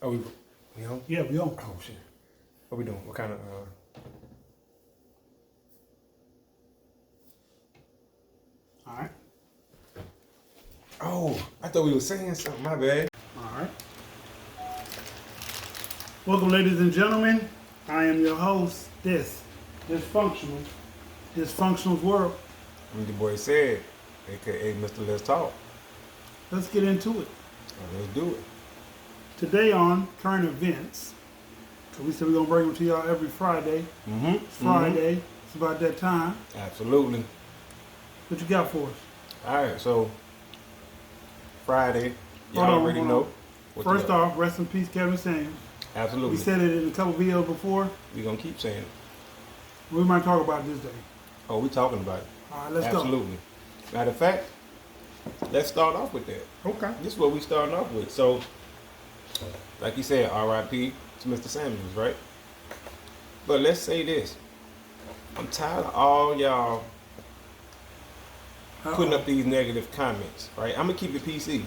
Oh, we on? Yeah, we on. Oh, shit. What we doing? What kind of, All right. Oh, I thought we were saying something. My bad. All right. Welcome, ladies and gentlemen. I am your host. Dysfunctional's World. I'm the boy said, aka Mr. Let's Talk. Let's get into it. Let's do it. Today on current events. So we said we're gonna bring them to y'all every Friday. Mm-hmm. It's Friday. It's about that time. Absolutely. What you got for us? All right, so Friday, y'all Hold on, already hold know. on. what First the- off, rest in peace, Kevin Samuels. Absolutely. We said it in a couple videos before. We're going to keep saying it. We might talk about it this day. Oh, we talking about it. All right, let's Absolutely. Matter of fact, let's start off with that. go. Okay. This is what we starting off with. So, like you said, R.I.P. to Mr. Samuels, right? But let's say this. I'm tired of all y'all putting up these negative comments, right? I'm going to keep it PC.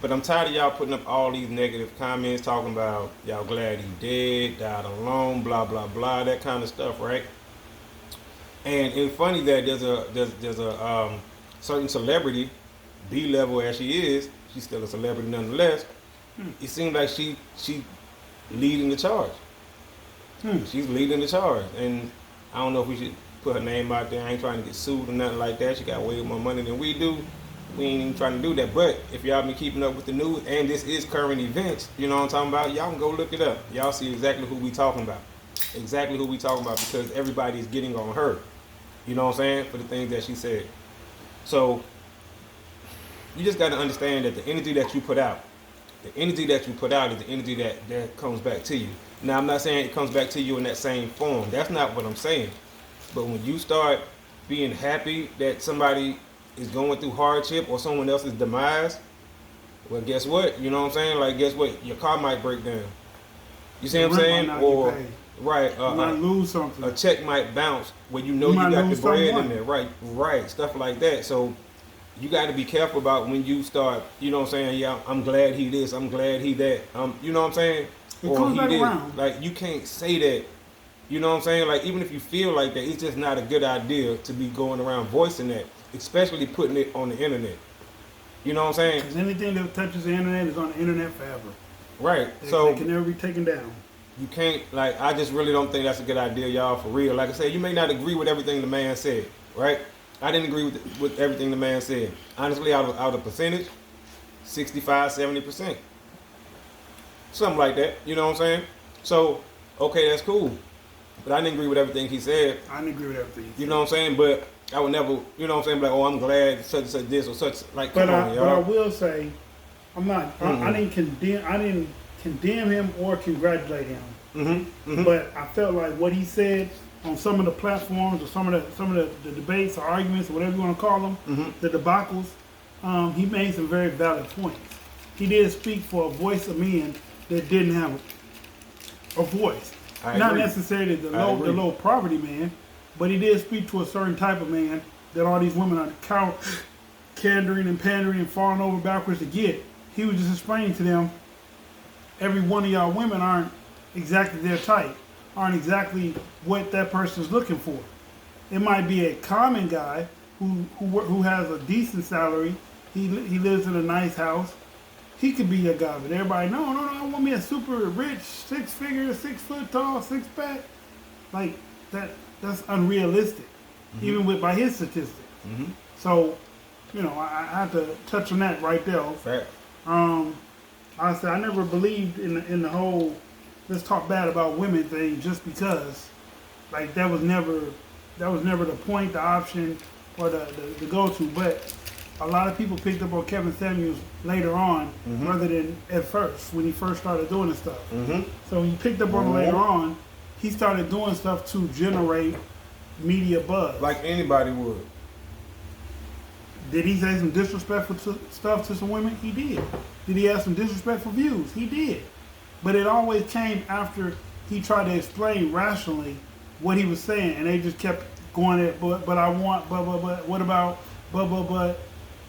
But I'm tired of y'all putting up all these negative comments talking about y'all glad he dead, died alone, blah, blah, blah, that kind of stuff, right? And it's funny that there's a certain celebrity, B-level as she is, she's still a celebrity nonetheless. It seems like she leading the charge. She's leading the charge, and I don't know if we should put her name out there. I ain't trying to get sued or nothing like that. She got way more money than we do. We ain't even trying to do that. But if y'all been keeping up with the news, and this is current events, you know what I'm talking about, y'all can go look it up. Y'all see exactly who we talking about. Exactly who we talking about, because everybody is getting on her. You know what I'm saying? For the things that she said. So you just got to understand that the energy that you put out, is the energy that comes back to you. Now, I'm not saying it comes back to you in that same form. That's not what I'm saying. But when you start being happy that somebody is going through hardship or someone else's demise, well, guess what? You know what I'm saying? Like, guess what? Your car might break down. You see what I'm saying? Or, right. You might lose something. A check might bounce where you know you got the bread in there. Right. Stuff like that. So you got to be careful about when you start, you know what I'm saying? Yeah, I'm glad he this. I'm glad he that. You know what I'm saying? It comes back around. Like, you can't say that. You know what I'm saying? Like, even if you feel like that, it's just not a good idea to be going around voicing that, especially putting it on the internet. You know what I'm saying? Because anything that touches the internet is on the internet forever. Right. They can never be taken down. You can't, like, I just really don't think that's a good idea, y'all, for real. Like I said, you may not agree with everything the man said, right? I didn't agree with everything the man said. Honestly, out of percentage, 65, 70%. Something like that, you know what I'm saying? So, okay, that's cool. But I didn't agree with everything he said. I didn't agree with everything. You know what I'm saying? But I would never, you know what I'm saying? Like, oh, I'm glad such and such this or such. Like, come on, y'all. But I will say, I'm not. I didn't condemn him or congratulate him. But I felt like what he said on some of the platforms or some of the debates or arguments or whatever you want to call them, the debacles, he made some very valid points. He did speak for a voice of men that didn't have a voice. Not necessarily the low poverty man, but he did speak to a certain type of man that all these women are candering and pandering and falling over backwards to get. He was just explaining to them, every one of y'all women aren't exactly their type, aren't exactly what that person's looking for. It might be a common guy who has a decent salary. He lives in a nice house. He could be your guy, but everybody, no, I want me a super rich, 6-figure, 6 foot tall, 6-pack. Like, that's unrealistic, even by his statistics. So, you know, I have to touch on that right there. Fact. I said I never believed in the whole let's talk bad about women thing just because, like, that was never the point, the option, or the go-to. But a lot of people picked up on Kevin Samuels later on, rather than at first when he first started doing this stuff. So when he picked up on it later on, he started doing stuff to generate media buzz. Like anybody would. Did he say some disrespectful stuff to some women? He did. Did he have some disrespectful views? He did. But it always came after he tried to explain rationally what he was saying, and they just kept going at, but I want, but, what about, but.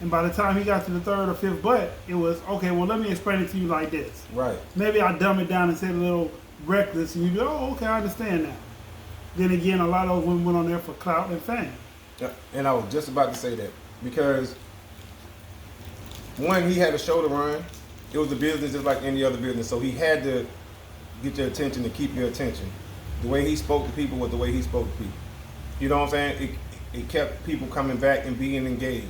And by the time he got to the third or fifth butt, it was, okay, well, let me explain it to you like this. Right. Maybe I dumb it down and said a little reckless, and you go, oh, okay, I understand now. Then again, a lot of those women went on there for clout and fame. Yeah, and I was just about to say that because one, he had a show to run. It was a business just like any other business, so he had to get your attention to keep your attention. The way he spoke to people was the way he spoke to people. You know what I'm saying? It kept people coming back and being engaged.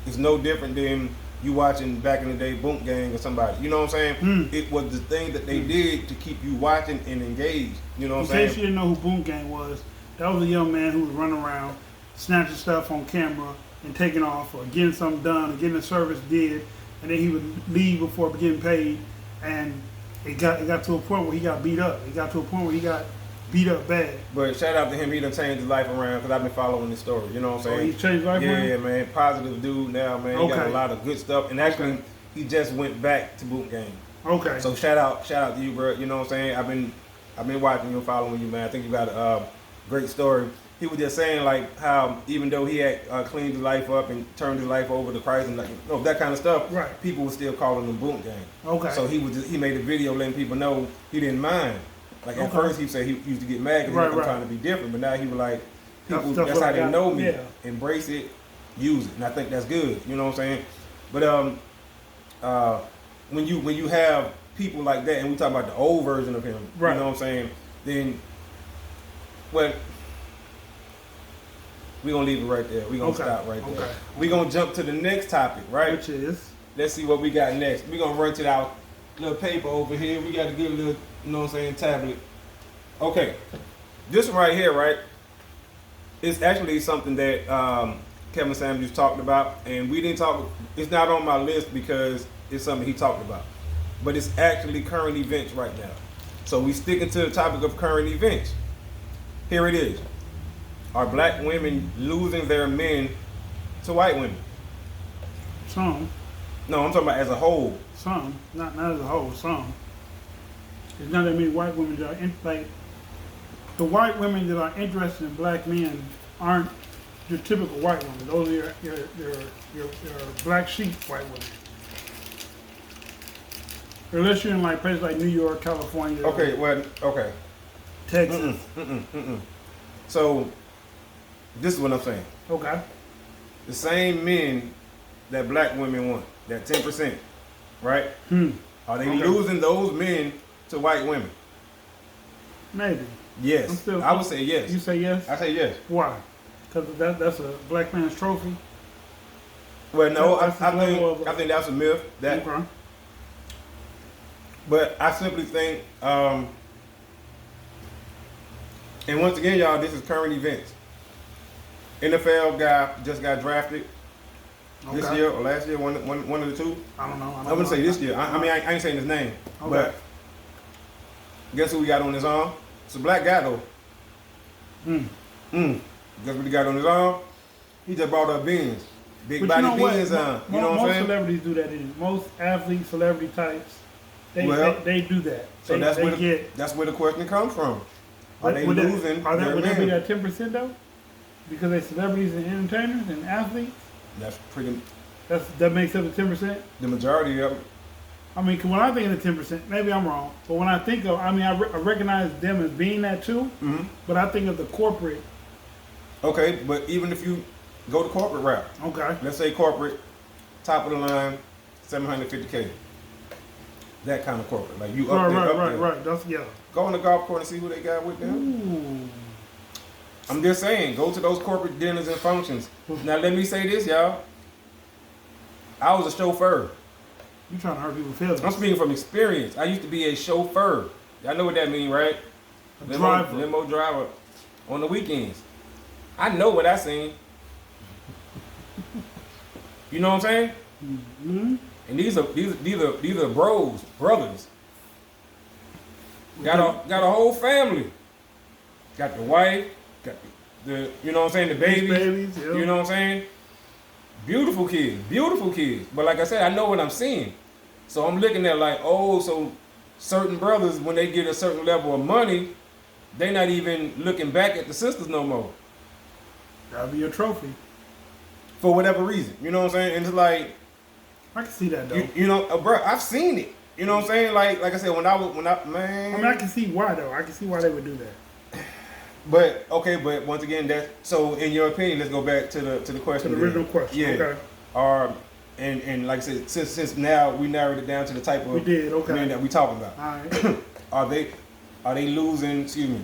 It's no different than you watching back in the day Boom Gang or somebody. You know what I'm saying? It was the thing that they did to keep you watching and engaged. You know what I'm saying? In case you didn't know who Boom Gang was, that was a young man who was running around, snatching stuff on camera and taking off or getting something done or getting a service did, and then he would leave before getting paid. And it got to a point where he got beat up. It got to a point where he got beat up bad. But shout out to him, he done changed his life around because I've been following his story. You know what I'm saying? Oh, he's changed life around? Yeah, man. Positive dude now, man. He got Okay. a lot of good stuff. And actually, he just went back to Boot Gang. Okay. So shout out to you, bro. You know what I'm saying? I've been watching you and following you, man. I think you got a great story. He was just saying like how even though he had cleaned his life up and turned his life over to Christ and like that kind of stuff, Right. people were still calling him Boot Gang. Okay. So he made a video letting people know he didn't mind. Like at Okay. first he said he used to get mad because Right, he was right. trying to be different, but now he was like, people, That's that's what how I they got. know me. Yeah. Embrace it, use it, and I think that's good. You know what I'm saying? But when you have people like that, and we talk about the old version of him, Right. you know what I'm saying? Then, well, we're gonna leave it right there. We're gonna Okay. stop right there. Okay. We're gonna jump to the next topic, right? Which is? Let's see what we got next. We're gonna run to our little paper over here. We got a good little, you know what I'm saying, tablet. Okay. This one right here, right? It's actually something that Kevin Samuels talked about, and we didn't talk. It's not on my list because it's something he talked about, but it's actually current events right now. So we sticking to the topic of current events. Here it is: are black women losing their men to white women? Some. No, I'm talking about as a whole. Some. Not as a whole. Some. There's not that many white women that are like the white women that are interested in black men aren't your typical white women. Those are your black sheep white women. Unless you're in like places like New York, California, Okay, well, okay. Texas. So, this is what I'm saying. Okay. The same men that black women want, that 10%, right? Are they Okay. losing those men to white women? Maybe. Yes. I'm still- I would say yes. You say yes? I say yes. Why? Because that's a black man's trophy. Well, no, That's the level of- I think that's a myth. That, Okay. but I simply think, and once again, y'all, this is current events. NFL guy just got drafted this Okay. year or last year, one of the two. I don't know. I wouldn't say this year. I mean, I ain't saying his name. Okay. But guess who we got on his arm? It's a black guy, though. Guess what he got on his arm? He just brought up beans. Big But body you know what? beans on. You know what I'm Most saying? celebrities do that. Most athletes, celebrity types, they Well, they do that. So they, that's they where get. that's where the question comes from. Are they would that- losing Are that their would that be men? that 10% though? Because they're celebrities and entertainers and athletes. That's pretty That makes up the 10%. the majority of it. I mean, 'cause when I think of the 10%, maybe I'm wrong, but when I think of, I mean, I recognize them as being that too. But I think of the corporate. Okay, but even if you go the corporate route, Okay. let's say corporate, top of the line, 750K. That kind of corporate, like you up there, up there. Right. That's yeah. Go on the golf course and see who they got with them. Ooh. I'm just saying, go to those corporate dinners and functions. Now let me say this, y'all. I was a chauffeur. You trying to hurt people's feelings? I'm speaking from experience. I used to be a chauffeur. Y'all know what that means, right? Driver. Limo driver on the weekends. I know what I seen. You know what I'm saying? Mm-hmm. And these are brothers. Got a whole family. Got the wife, got the you know what I'm saying, the babies. Yeah. You know what I'm saying? Beautiful kids. But like I said, I know what I'm seeing. So I'm looking at like, oh, so certain brothers, when they get a certain level of money, they not even looking back at the sisters no more. That'll be a trophy. for whatever reason. You know what I'm saying? And it's like, I can see that though. you know, bro, I've seen it. You know what I'm saying? Like I said, man. I mean, I can see why though. I can see why they would do that. But okay, but once again, so. In your opinion, let's go back to the question. To the original question. Yeah. Okay. And like I said, since now we narrowed it down to the type of men that we talking about. All right. Are they losing? Excuse me.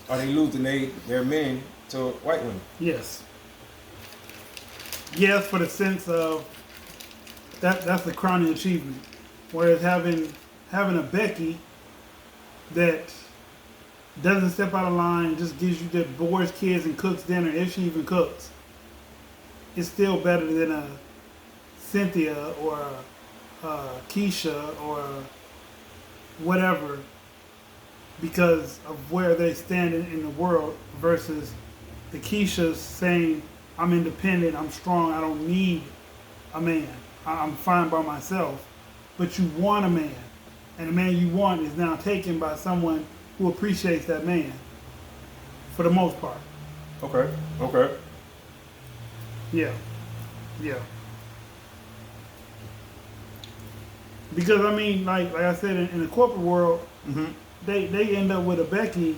Are they losing their men to white women? Yes. Yes, for the sense of that's the crowning achievement. Whereas having a Becky that doesn't step out of line, just gives you that boys kids and cooks dinner, if she even cooks, it's still better than a Cynthia or a Keisha or whatever, because of where they stand in the world versus the Keishas saying, I'm independent, I'm strong, I don't need a man, I'm fine by myself. But you want a man, and the man you want is now taken by someone who appreciates that man, for the most part. Okay. Yeah. Because I mean, like I said, in the corporate world, they end up with a Becky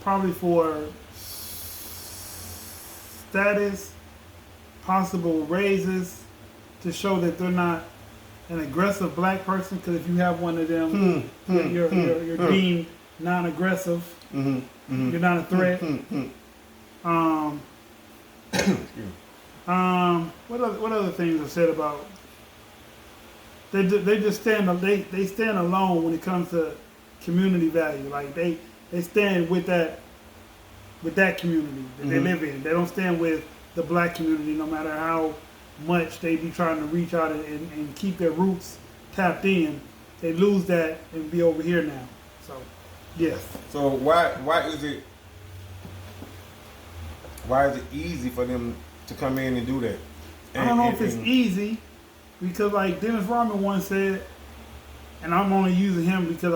probably for status, possible raises, to show that they're not an aggressive black person. Because if you have one of them, you're deemed non-aggressive. You're not a threat. What other things are said about? They just stand alone when it comes to community value. Like they stand with that community that they live in. They don't stand with the black community, no matter how much they be trying to reach out and keep their roots tapped in. They lose that and be over here now. So, yes. So why is it easy for them to come in and do that? I don't know if it's easy, because like Dennis Rodman once said, and I'm only using him because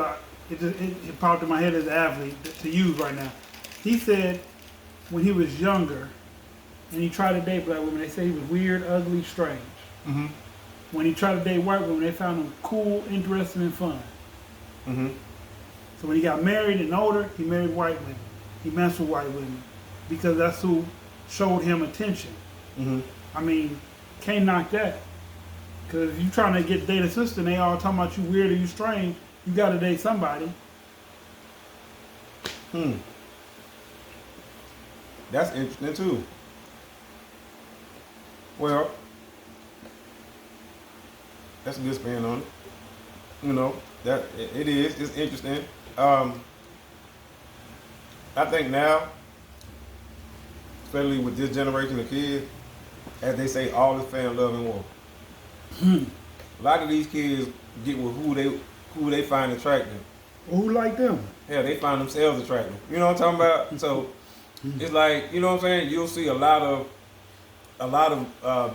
it popped in my head as an athlete to use right now. He said when he was younger and he tried to date black women, they said he was weird, ugly, strange. When he tried to date white women, they found him cool, interesting, and fun. So when he got married and older, he married white women. He messed with white women because that's who showed him attention. I mean, can't knock that. Because if you're trying to get date a sister and they all talking about you weird or you strange, you got to date somebody. That's interesting too. Well, that's a good spin on it. You know, that it is. It's interesting. I think now, especially with this generation of kids, as they say, all is fair in love and war. A lot of these kids get with who they find attractive. Who like them? Hell, they find themselves attractive. You know what I'm talking about? So it's like, you know what I'm saying? You'll see a lot of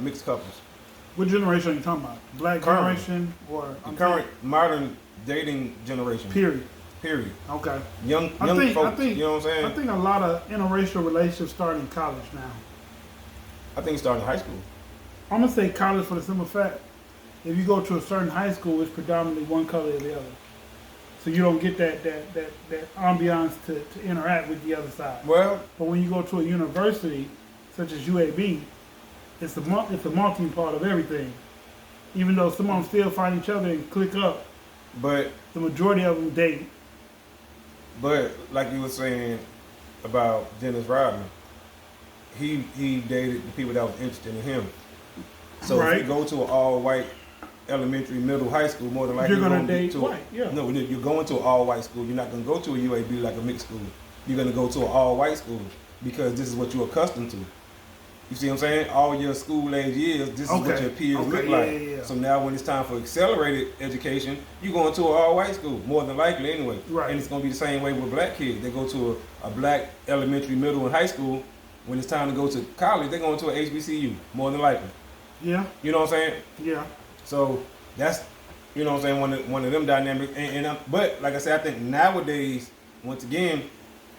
mixed couples. What generation are you talking about? Black Current. generation or Current modern dating generation. Period. Okay. Young folks. You know what I'm saying? I think a lot of interracial relationships start in college now. I think it's starting in high school. I'm gonna say college for the simple fact, if you go to a certain high school, it's predominantly one color or the other. So you don't get that ambiance to interact with the other side. Well, but when you go to a university such as UAB, it's a melting pot of everything. Even though some of them still find each other and click up, but the majority of them date. But like you were saying about Dennis Rodman, he dated the people that was interested in him. So right. if you go to an all-white elementary, middle, high school, more than likely you're gonna date white. Yeah. No, you're going to an all-white school. You're not gonna go to a UAB like a mixed school. You're gonna go to an all-white school because this is what you're accustomed to. You see what I'm saying? All your school age years, this is what your peers look like. Yeah. So now when it's time for accelerated education, you're going to an all-white school, more than likely anyway. Right. And it's going to be the same way with black kids. They go to a black elementary, middle, and high school. When it's time to go to college, they're going to an HBCU, more than likely. Yeah. You know what I'm saying? Yeah. So that's, you know what I'm saying, one of them dynamics. But like I said, I think nowadays, once again,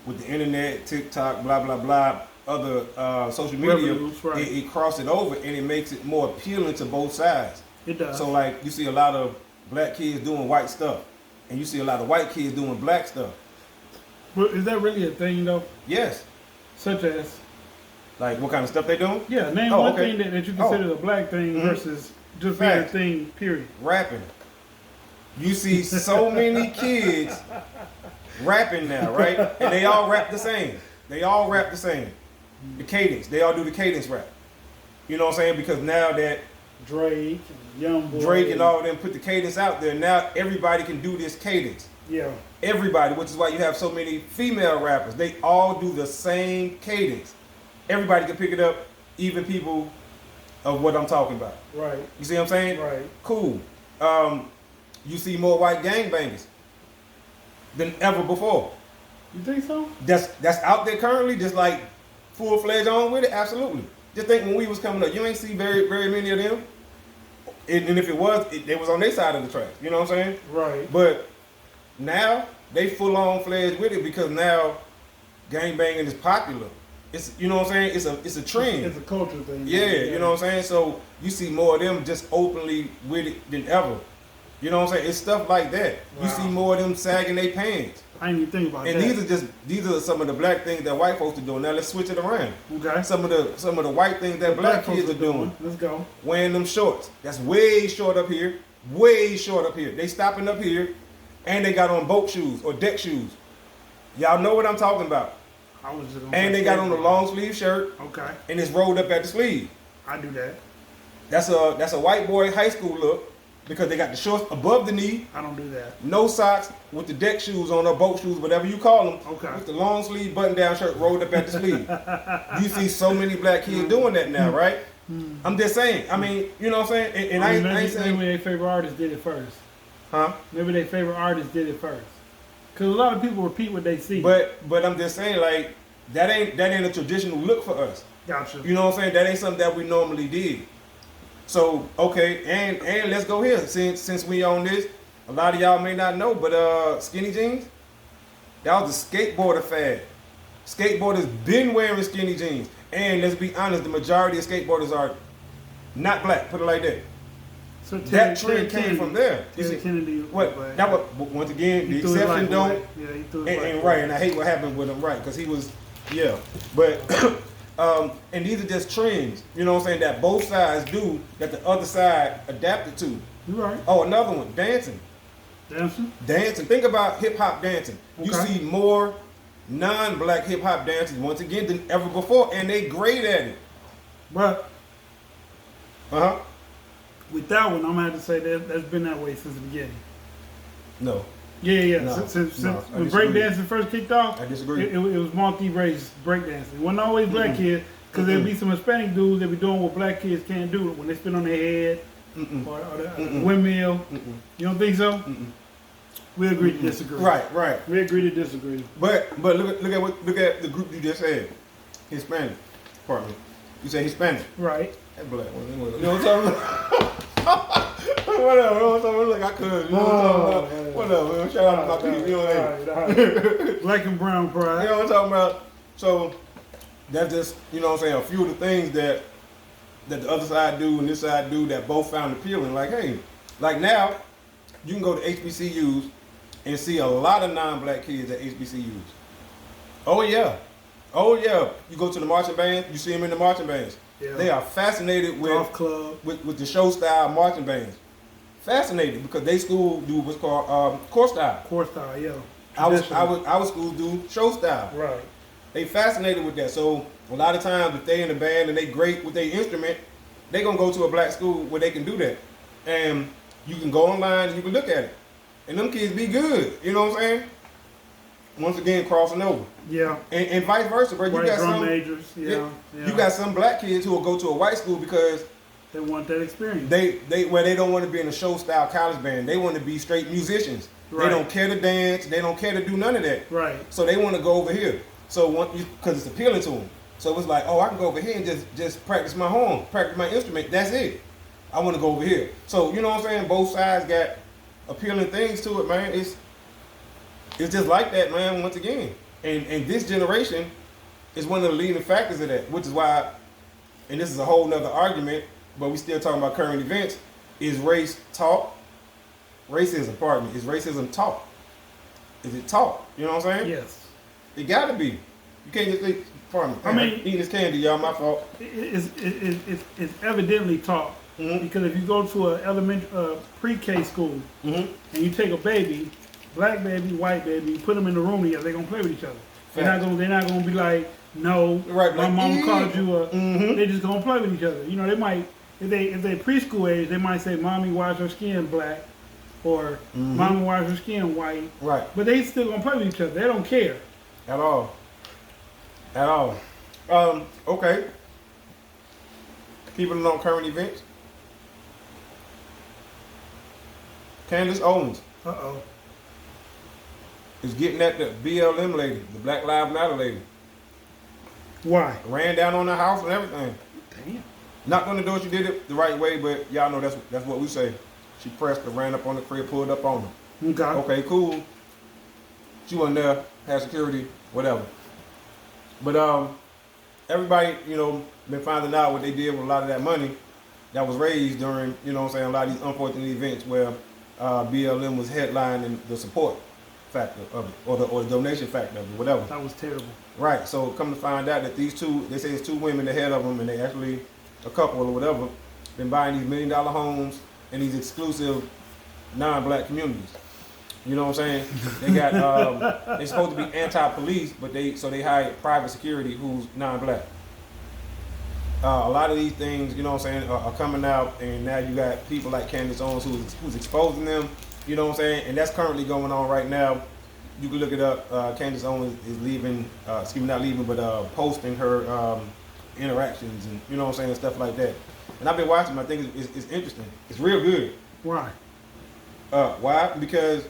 with the internet, TikTok, blah, blah, blah, social media, Revenues, right. it crosses it over and it makes it more appealing to both sides. It does. So like you see a lot of black kids doing white stuff, and you see a lot of white kids doing black stuff. But is that really a thing though? Yes. Such as? Like what kind of stuff they doing? Yeah, name Oh, one okay. thing that you consider a black thing versus just being a Facts. thing, period. Rapping. You see so many kids rapping now, right? And they all rap the same. They all rap the same. The cadence. They all do the cadence rap. You know what I'm saying? Because now that Drake and Youngboy. Drake and all of them put the cadence out there, now everybody can do this cadence. Yeah. Everybody, which is why you have so many female rappers. They all do the same cadence. Everybody can pick it up, even people of what I'm talking about. Right. You see what I'm saying? Right. Cool. You see more white gangbangers than ever before. You think so? That's out there currently, just like full-fledged on with it. Absolutely. Just think when we was coming up, you ain't see very many of them. And if it was, they was on their side of the track. You know what I'm saying? Right. But now they full-on fledged with it because now gangbanging is popular. It's, you know what I'm saying? It's a trend. It's a culture thing. Yeah, you know what I'm saying? So you see more of them just openly with it than ever. You know what I'm saying? It's stuff like that. You Wow. see more of them sagging their pants. I didn't even think about And that. these are some of the black things that white folks are doing. Now let's switch it around. Okay. Some of the white things that black folks kids are doing. Let's go. Wearing them shorts. That's way short up here. Way short up here. They stopping up here and they got on boat shoes or deck shoes. Y'all know what I'm talking about. I was just gonna And say they got on a skateboard. long sleeve shirt Okay. and it's rolled up at the sleeve. I do that. That's a white boy high school look because they got the shorts above the knee, I don't do that. no socks, with the deck shoes on or boat shoes, whatever you call them. Okay. With the long sleeve button down shirt rolled up at the sleeve. You see so many black kids doing that now, right? I'm just saying. I mean, you know what I'm saying? And I ain't saying, maybe their favorite artist did it first. huh? Maybe their favorite artist did it first. Because a lot of people repeat what they see. But I'm just saying, like, that ain't a traditional look for us. Gotcha. You know what I'm saying? That ain't something that we normally did. So okay, and let's go here. Since we on this, a lot of y'all may not know, but skinny jeans, that was the skateboarder fad. Skateboarders been wearing skinny jeans. And let's be honest, the majority of skateboarders are not black, put it like that. So That trend came from there. You Terry see, Kennedy. what that was once again, the He threw his exception life don't. away. Yeah, he threw his life And away. right, and I hate what happened with him, right? Because he was, yeah. But and these are just trends, you know what I'm saying? That both sides do, that the other side adapted to. You right. Oh, another one, dancing. Dancing. Think about hip hop dancing. You Okay. see more non-black hip hop dancers once again than ever before, and they great at it. But Uh huh. with that one, I'm gonna have to say that that's been that way since the beginning. No, Yeah. No, Since no, I when disagree. breakdancing first kicked off, I disagree. It was multi-race breakdancing. It wasn't always black kids, because there'd be some Hispanic dudes that be doing what black kids can't do when they spin on their head or the windmill. You don't think so? We agree to disagree. right. We agree to disagree. But look at the group you just said, Hispanic. Pardon me. You say Hispanic. Right. That black one. You know what I'm talking about? Whatever. You know what I'm talking about? Like I could. You know what I'm talking about? Whatever. Man. Shout out to my people. You know what I mean? All right. Black and brown pride. You know what I'm talking about? So that's just, you know what I'm saying, a few of the things that the other side do and this side do that both found appealing. Like, hey, like now, you can go to HBCUs and see a lot of non-black kids at HBCUs. Oh yeah. You go to the marching band, you see them in the marching bands. Yeah. They are fascinated Golf club. with the show style marching bands. Fascinated because they school do what's called core style. Core style, yeah. Our school do show style. Right. They fascinated with that. So a lot of times if they in the band and they great with their instrument, they gonna go to a black school where they can do that. And you can go online and you can look at it. And them kids be good. You know what I'm saying? Once again, crossing over. Yeah. And vice versa, bro. You White got drum some majors. Yeah. You got some black kids who will go to a white school because They want that experience. they don't want to be in a show style college band. They want to be straight musicians. Right. They don't care to dance. They don't care to do none of that. Right. So they want to go over here. So because it's appealing to them. So it's like, oh, I can go over here and just practice my horn, practice my instrument. That's it. I want to go over here. So you know what I'm saying? Both sides got appealing things to it, man. It's just like that, man. Once again, and this generation, is one of the leading factors of that, which is why, and this is a whole nother argument, but we still talking about current events. Is race taught? Racism, pardon me. Is racism taught? Is it taught? You know what I'm saying? Yes. It gotta be. You can't just think, pardon me. I mean, eating this candy, y'all, my fault. It's evidently taught because if you go to a pre-K school and you take a baby, black baby, white baby, you put them in the room together, they're gonna play with each other. They're not gonna be like, no, Right, my like, mama called you a. They're just gonna play with each other. You know, they might if they preschool age, they might say, "Mommy, why's her skin black?" or "Mommy, why's her skin white?" Right. But they still gonna play with each other. They don't care. At all. At all. Okay. Keeping it on current events. Candace Owens is getting at the BLM lady, the Black Lives Matter lady. Why? Ran down on the house and everything. Damn. Not gonna do it. She did it the right way, but y'all know that's what we say. She pressed her, ran up on the crib, pulled up on her. Okay. Okay, cool. She wasn't there, had security, whatever. But everybody, been finding out what they did with a lot of that money that was raised during, a lot of these unfortunate events where BLM was headlining the support factor of it, or the donation factor of it, whatever. That was terrible. Right. So come to find out that these two, they say it's two women ahead of them, and they actually a couple or whatever, been buying these $1 million homes in these exclusive non-black communities. You know what I'm saying? They got they're supposed to be anti-police, but they hired private security who's non-black. A lot of these things, you know what I'm saying, are coming out, and now you got people like Candace Owens who's exposing them. You know what I'm saying? And that's currently going on right now. You can look it up. Candace Owens is leaving, not leaving, but posting her interactions and, you know what I'm saying, stuff like that. And I've been watching them. I think it's interesting. It's real good. Why? Why? Because,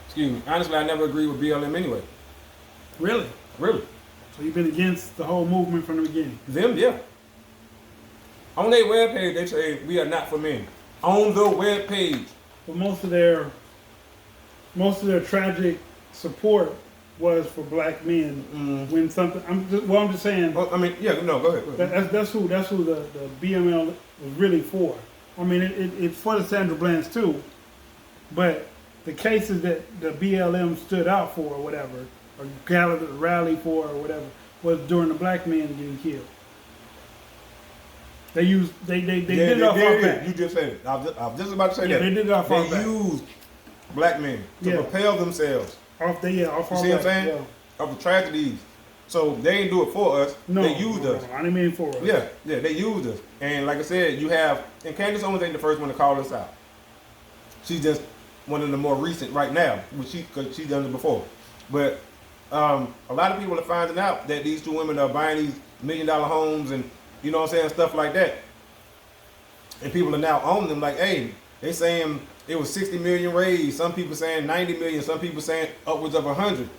excuse me, honestly, I never agreed with BLM anyway. Really? Really. So you've been against the whole movement from the beginning? Them, yeah. On their webpage, they say we are not for men. On the webpage. But most of their tragic support was for black men when something. I'm just saying. Well, I mean, yeah, no, go ahead. That's who the BML was really for. I mean, it's for the Sandra Bland's too, but the cases that the BLM stood out for or whatever, or gathered a rally for or whatever, was during the black men getting killed. They did it off our back. You just said it. I was just about to say that. They did it off our back. They used black men to propel themselves. Off our back. See what I'm saying? Yeah. Of the tragedies. So they didn't do it for us. No, they used us. I didn't mean for us. Yeah, they used us. And like I said, you have, and Candace Owens ain't the first one to call us out. She's just one of the more recent right now, because she's done it before. But a lot of people are finding out that these two women are buying these $1 million homes and, you know what I'm saying, stuff like that. And people are now owning them like, hey, they saying it was 60 million raised. Some people saying 90 million. Some people saying upwards of 100.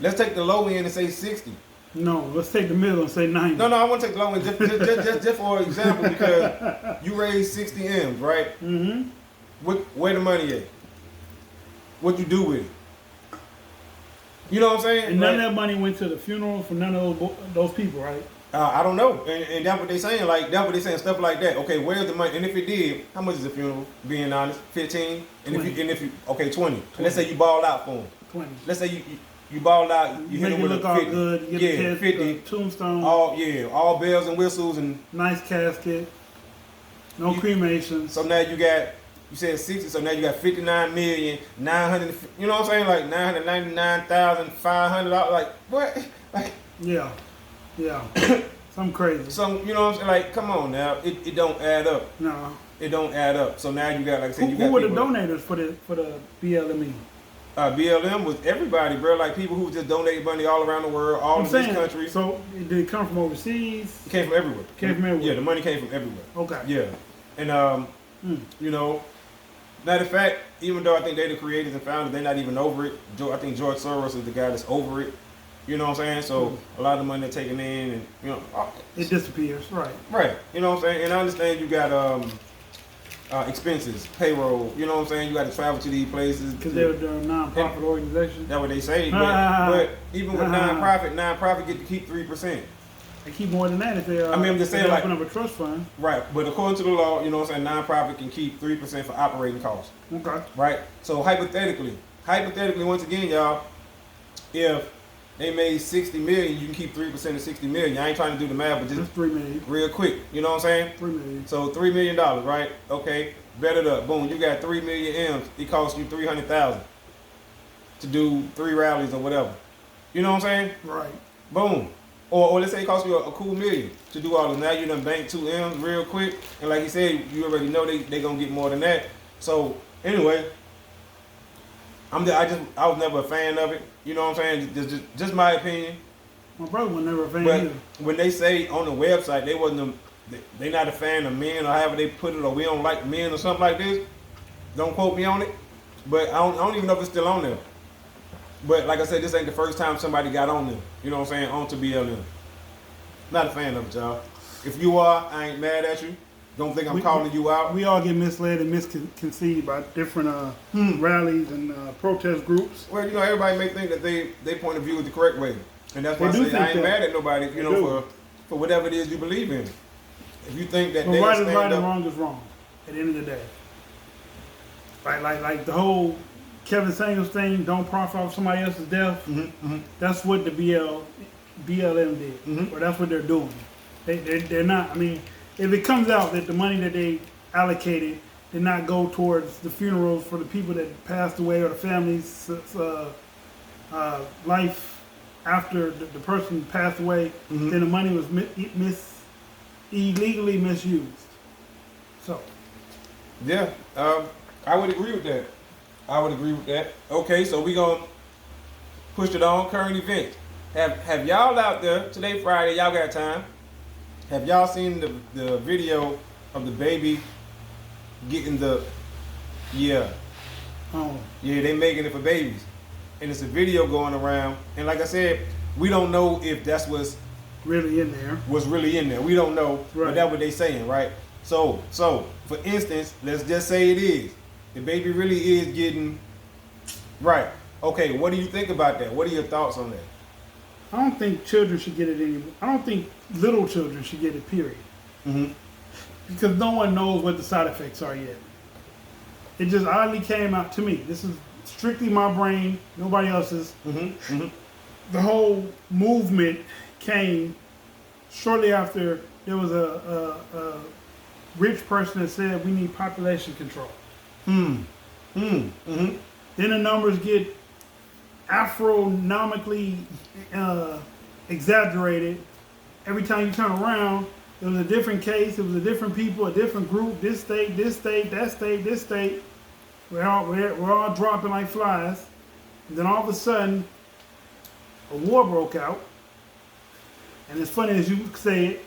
Let's take the low end and say 60. No, let's take the middle and say 90. No, I want to take the low end just for example, because you raised 60 M's, right? Mm-hmm. Where the money at? What you do with it? You know what I'm saying? And none of that money went to the funeral for none of those people, right? I don't know, and that's what they saying. Like that's what they saying, stuff like that. Okay, where's the money? And if it did, how much is the funeral? Being honest, 15. And 20. if you okay, 20. And let's say you balled out for them. 20. Let's say you balled out. You hit make them it with look a all 50. good. You get Yeah, the 50. Tombstone. All bells and whistles and nice casket. No cremation. So now you said 60. So now you got 59,900,000. You know what I'm saying? Like 999,500. Like what? Like yeah. Something crazy. So you know what I'm saying? Like come on now, it don't add up. No. It don't add up. So now you got, like I said, who were the donators for the BLME? BLM was everybody, bro. Like people who just donated money all around the world, all of this country. So did it come from overseas? It came from everywhere. Yeah, the money came from everywhere. Okay. Yeah, and matter of fact, even though I think they're the creators and founders, they're not even over it. I think George Soros is the guy that's over it. You know what I'm saying? So a lot of the money they're taking in, and it disappears, right? Right. You know what I'm saying? And I understand you got expenses, payroll. You know what I'm saying? You got to travel to these places Because they're a non-profit organization. That's what they say. But even with nonprofit get to keep 3%. They keep more than that if they. I'm just saying, like, open up a trust fund. Right, but according to the law, you know what I'm saying, nonprofit can keep 3% for operating costs. Okay. Right. So hypothetically, once again, y'all, if they made 60 million, you can keep 3% of 60 million. I ain't trying to do the math, but That's just 3 million. real quick. You know what I'm saying? 3 million. So $3 million, right? Okay, bet it up. Boom, you got 3 million M's. It costs you 300,000 to do 3 rallies or whatever. You know what I'm saying? Right. Boom. Or let's say it costs you a cool million to do all this. Now you done bank 2 M's real quick. And like you said, you already know they gonna get more than that. So anyway, I was never a fan of it. You know what I'm saying? Just my opinion. My brother was never a fan But either. when they say on the website they not a fan of men or however they put it, or we don't like men or something like this, don't quote me on it. But I don't even know if it's still on there. But like I said, this ain't the first time somebody got on them. You know what I'm saying? On to BLM. Not a fan of it, y'all. If you are, I ain't mad at you. Don't think I'm calling you out. We all get misled and misconceived by different rallies and protest groups. Well, you know, everybody may think that they point of view is the correct way. And that's why I say I ain't mad at nobody, you know, for whatever it is you believe in. If you think that they right is right and wrong is wrong at the end of the day. Like the whole Kevin Samuels thing, don't profit off somebody else's death. That's what the BLM did, or that's what they're doing. They're not. I mean, if it comes out that the money that they allocated did not go towards the funerals for the people that passed away or the families' life after the person passed away, then the money was illegally misused. So, yeah, I would agree with that. Okay, so we gonna push it on current events. Have y'all out there today, Friday? Y'all got time? Have y'all seen the video of the baby getting the they making it for babies, and it's a video going around. And like I said, we don't know if that's what's really in there. We don't know, right. But that's what they saying, right? So for instance, let's just say it is. The baby really is getting right. Okay, what do you think about that? What are your thoughts on that? I don't think children should get it anymore. I don't think little children should get it, period. Because no one knows what the side effects are yet. It just oddly came out to me. This is strictly my brain, nobody else's. The whole movement came shortly after there was a rich person that said we need population control. Then the numbers get astronomically exaggerated. Every time you turn around, it was a different case, it was a different people, a different group, this state, that state, this state. We're all dropping like flies. And then all of a sudden, a war broke out. And as funny as you say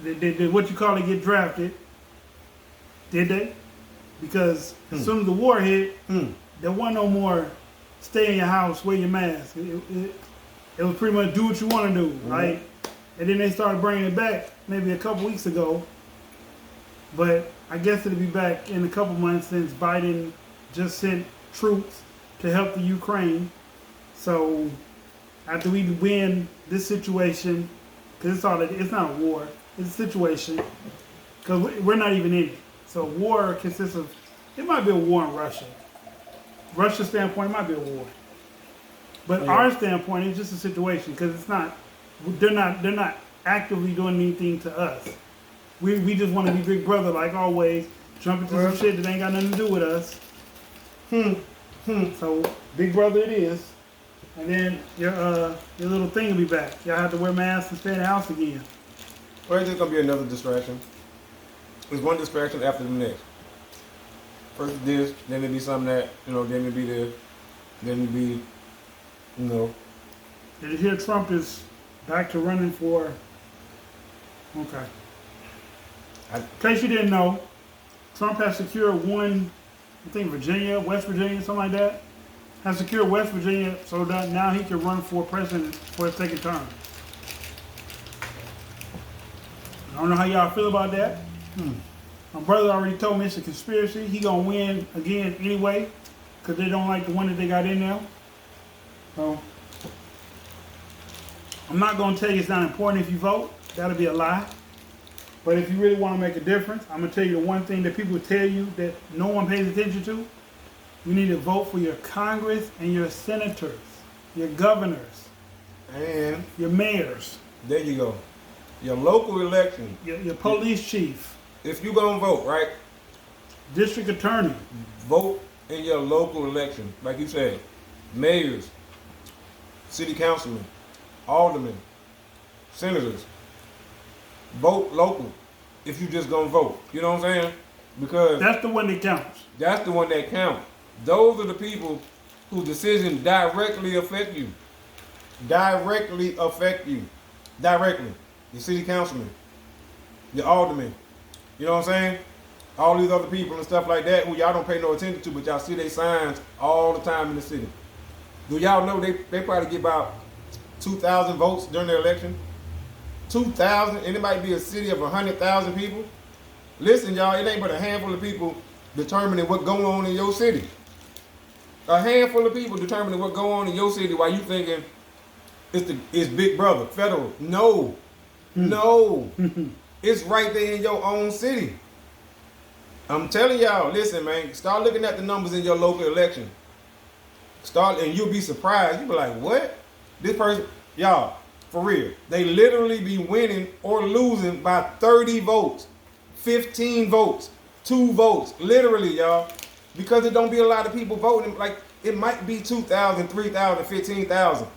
it, did what you call it get drafted? Did they? Because as soon as the war hit, there wasn't no more stay in your house, wear your mask. It was pretty much do what you want to do, right? And then they started bringing it back maybe a couple weeks ago. But I guess it'll be back in a couple months since Biden just sent troops to help the Ukraine. So after we win this situation, because it's not a war, it's a situation, because we're not even in it. So war consists of, it might be a war in Russia. Russia's standpoint, it might be a war. But our standpoint, it's just a situation, because it's not, they're not actively doing anything to us. We just want to be big brother like always, jump into some shit that ain't got nothing to do with us. So big brother it is. And then your little thing will be back. Y'all have to wear masks and stay in the house again. Well, it's just gonna be another distraction. There's one distraction after the next. First this, then it'll be something that, then it'll be this, then it'll be, Did you hear Trump is back to running for, okay. In case you didn't know, Trump has secured one, I think Virginia, West Virginia, something like that. Has secured West Virginia so that now he can run for president for his second term. I don't know how y'all feel about that. My brother already told me it's a conspiracy. He gonna win again anyway, because they don't like the one that they got in there. So I'm not gonna tell you it's not important if you vote. That'll be a lie. But if you really want to make a difference, I'm gonna tell you the one thing that people tell you that no one pays attention to. You need to vote for your Congress and your senators, your governors, And your mayors, there you go. Your local election. your police chief, If you gonna vote, right? district attorney. Vote in your local election, like you said. Mayors, city councilmen, aldermen, senators. Vote local. If you just gonna vote, you know what I'm saying? Because That's the one that counts. that's the one that counts. Those are the people whose decisions directly affect you. Directly affect you. Directly. Your city councilman, your alderman. You know what I'm saying? All these other people and stuff like that who y'all don't pay no attention to, but y'all see their signs all the time in the city. Do y'all know they probably get about 2,000 votes during their election? 2,000, and it might be a city of 100,000 people. Listen, y'all, it ain't but a handful of people determining what's going on in your city. A handful of people determining what's going on in your city while you thinking it's Big Brother, federal. No, no, it's right there in your own city. I'm telling y'all, listen, man, start looking at the numbers in your local election. And you'll be surprised. You'll be like, what? This person, y'all, for real, they literally be winning or losing by 30 votes, 15 votes, 2 votes, literally, y'all. Because it don't be a lot of people voting. Like, it might be 2,000, 3,000, 15,000.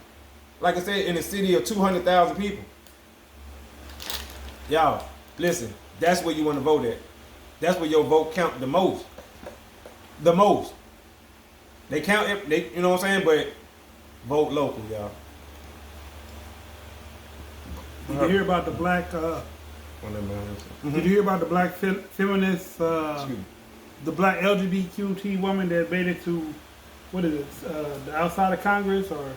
Like I said, in a city of 200,000 people. Y'all, listen, that's where you want to vote at. That's where your vote count the most. The most. They count it, you know what I'm saying? But vote local, y'all. Did you hear about the black? Did you hear about the black feminist? The black LGBTQ woman that made it to, what is it? The outside of Congress or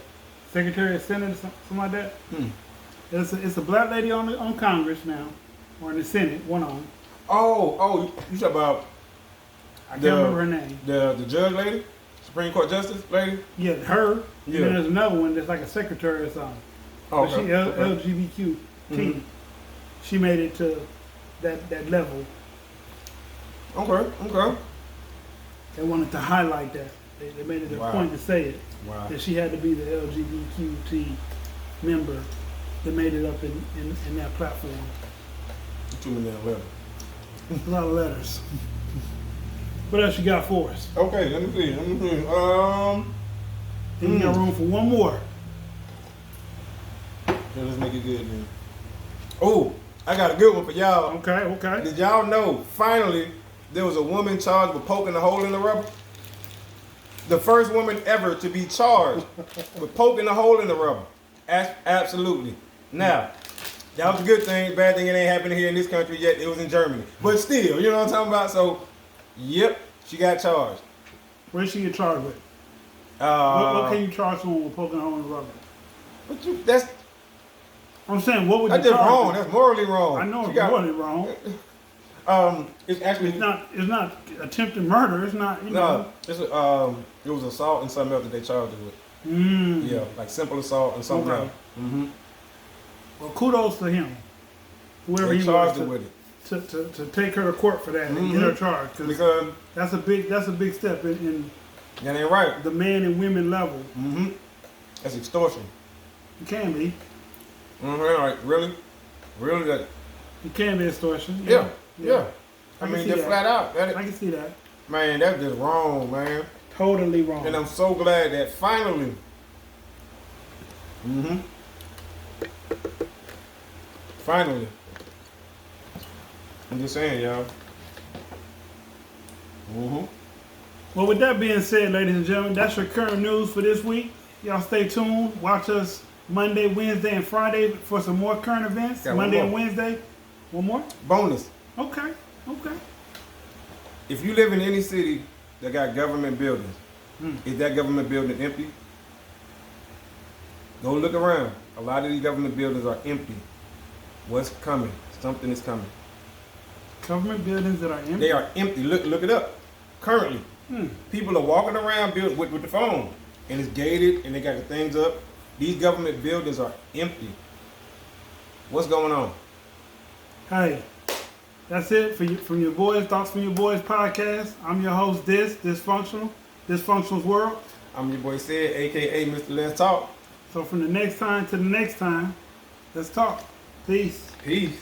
Secretary of Senate or something like that. It's a black lady on Congress now, or in the Senate, one on. Oh, you talk about I can't remember her name. The judge lady, Supreme Court Justice lady. Yeah, her. Yeah. And then there's another one that's like a secretary or something. Oh, But she LGBTQ. She made it to that level. Okay. They wanted to highlight that. They made it a point to say it. Wow. That she had to be the LGBTQT member that made it up in that platform. Too many letters. A lot of letters. What else you got for us? Okay, let me see. Then you got room for one more. Yeah, let's make it good then. Oh, I got a good one for y'all. Okay. Did y'all know, finally, there was a woman charged with poking a hole in the rubber? The first woman ever to be charged with poking a hole in the rubber. Absolutely. Now, that was a good thing. Bad thing, it ain't happening here in this country yet. It was in Germany. But still, you know what I'm talking about? So, yep, she got charged. What did she get charged with? What can you charge someone with poking a hole in the rubber? That's I'm saying, what would you just charge wrong. them? That's morally wrong. I know She it's got- morally wrong. It's actually It's not attempted murder. It's not, you know. no. It was assault and something else that they charged her with. Yeah, like simple assault and something Okay. else. Well, kudos to him. Whoever They he charged was her with it to take her to court for that and get her charged. 'Cause because that's a big step in that ain't right. the man and women level. That's extortion. It can be. Like really, that. It can be extortion. Yeah. I I can mean, see just that. flat out. I can see that. Man, that's just wrong, man. Totally wrong. And I'm so glad that finally. Finally. I'm just saying, y'all. Well, with that being said, ladies and gentlemen, that's your current news for this week. Y'all stay tuned. Watch us Monday, Wednesday, and Friday for some more current events. Got one Monday and more. Wednesday. One more? Bonus. Okay. If you live in any city that got government buildings, is that government building empty? Go look around. A lot of these government buildings are empty. What's coming? Something is coming. Government buildings that are empty. They are empty. Look it up. Currently, people are walking around with the phone, and it's gated, and they got the things up. These government buildings are empty. What's going on? Hey, that's it from your boys, Thoughts from Your Boys podcast. I'm your host, Dysfunctional's World. I'm your boy Sid, aka Mr. Let's Talk. So from the next time to the next time, let's talk. Peace. Peace.